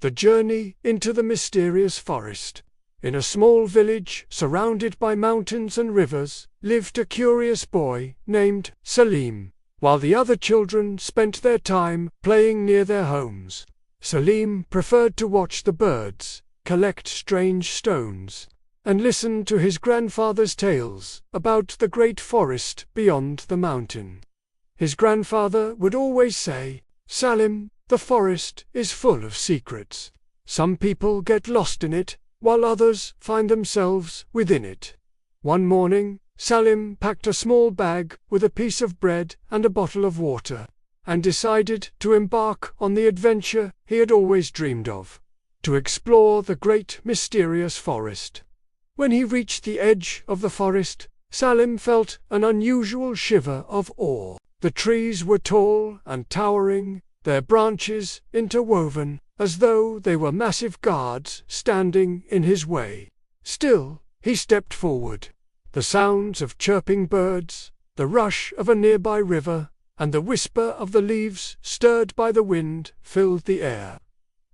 The journey into the mysterious forest. In a small village surrounded by mountains and rivers, lived a curious boy named Salim, while the other children spent their time playing near their homes. Salim preferred to watch the birds, collect strange stones, and listen to his grandfather's tales about the great forest beyond the mountain. His grandfather would always say, "Salim, the forest is full of secrets. Some people get lost in it, while others find themselves within it." One morning, Salim packed a small bag with a piece of bread and a bottle of water, and decided to embark on the adventure he had always dreamed of, to explore the great mysterious forest. When he reached the edge of the forest, Salim felt an unusual shiver of awe. The trees were tall and towering, their branches interwoven, as though they were massive guards standing in his way. Still, he stepped forward. The sounds of chirping birds, the rush of a nearby river, and the whisper of the leaves stirred by the wind filled the air.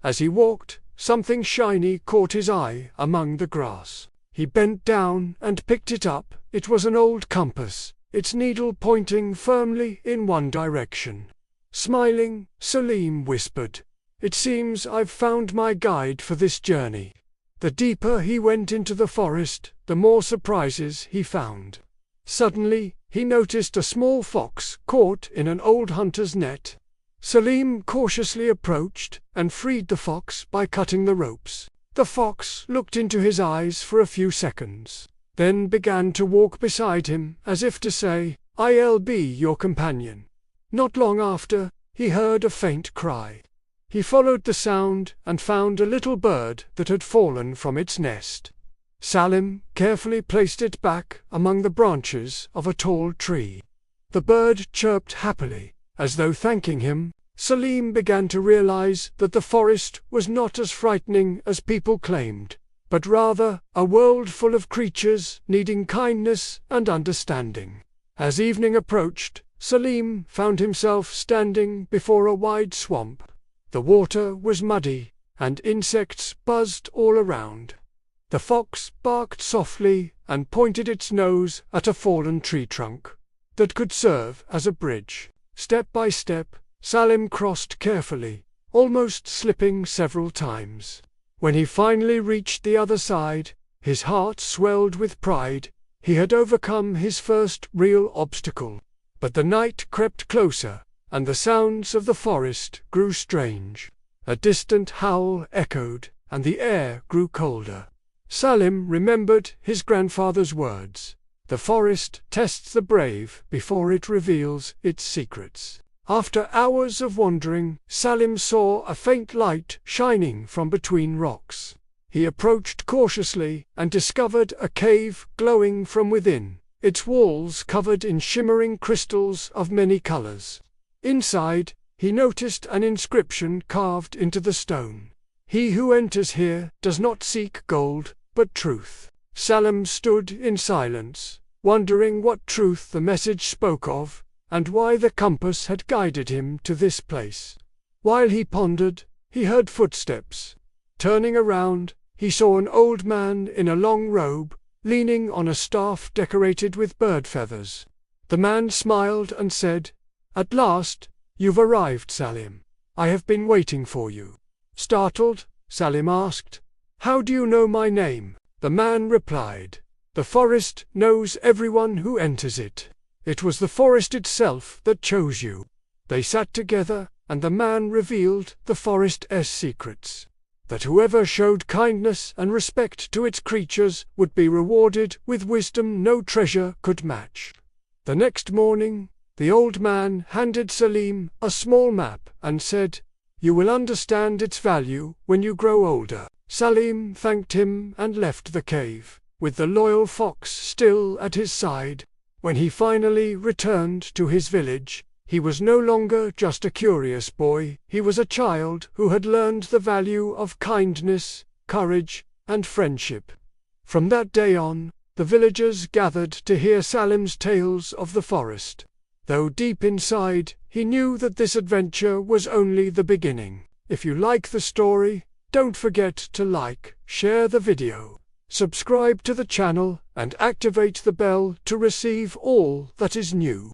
As he walked, something shiny caught his eye among the grass. He bent down and picked it up. It was an old compass, its needle pointing firmly in one direction. Smiling, Salim whispered, "It seems I've found my guide for this journey." The deeper he went into the forest, the more surprises he found. Suddenly, he noticed a small fox caught in an old hunter's net. Salim cautiously approached and freed the fox by cutting the ropes. The fox looked into his eyes for a few seconds, then began to walk beside him as if to say, "I'll be your companion." Not long after, he heard a faint cry. He followed the sound and found a little bird that had fallen from its nest. Salim carefully placed it back among the branches of a tall tree. The bird chirped happily, as though thanking him. Salim began to realize that the forest was not as frightening as people claimed, but rather a world full of creatures needing kindness and understanding. As evening approached, Salim found himself standing before a wide swamp. The water was muddy, and insects buzzed all around. The fox barked softly and pointed its nose at a fallen tree trunk that could serve as a bridge. Step by step, Salim crossed carefully, almost slipping several times. When he finally reached the other side, his heart swelled with pride. He had overcome his first real obstacle. But the night crept closer, and the sounds of the forest grew strange. A distant howl echoed, and the air grew colder. Salim remembered his grandfather's words. The forest tests the brave before it reveals its secrets. After hours of wandering, Salim saw a faint light shining from between rocks. He approached cautiously and discovered a cave glowing from within, its walls covered in shimmering crystals of many colors. Inside, he noticed an inscription carved into the stone. "He who enters here does not seek gold, but truth." Salim stood in silence, wondering what truth the message spoke of, and why the compass had guided him to this place. While he pondered, he heard footsteps. Turning around, he saw an old man in a long robe, leaning on a staff decorated with bird feathers. The man smiled and said, "At last, you've arrived, Salim. I have been waiting for you." Startled, Salim asked, "How do you know my name?" The man replied, "The forest knows everyone who enters it. It was the forest itself that chose you." They sat together, and the man revealed the forest's secrets. That whoever showed kindness and respect to its creatures would be rewarded with wisdom no treasure could match. The next morning, the old man handed Salim a small map and said, "You will understand its value when you grow older." Salim thanked him and left the cave, with the loyal fox still at his side. When he finally returned to his village, he was no longer just a curious boy. He was a child who had learned the value of kindness, courage, and friendship. From that day on, the villagers gathered to hear Salim's tales of the forest. Though deep inside, he knew that this adventure was only the beginning. If you like the story, Don't forget to like, share the video, subscribe to the channel, and activate the bell to receive all that is new.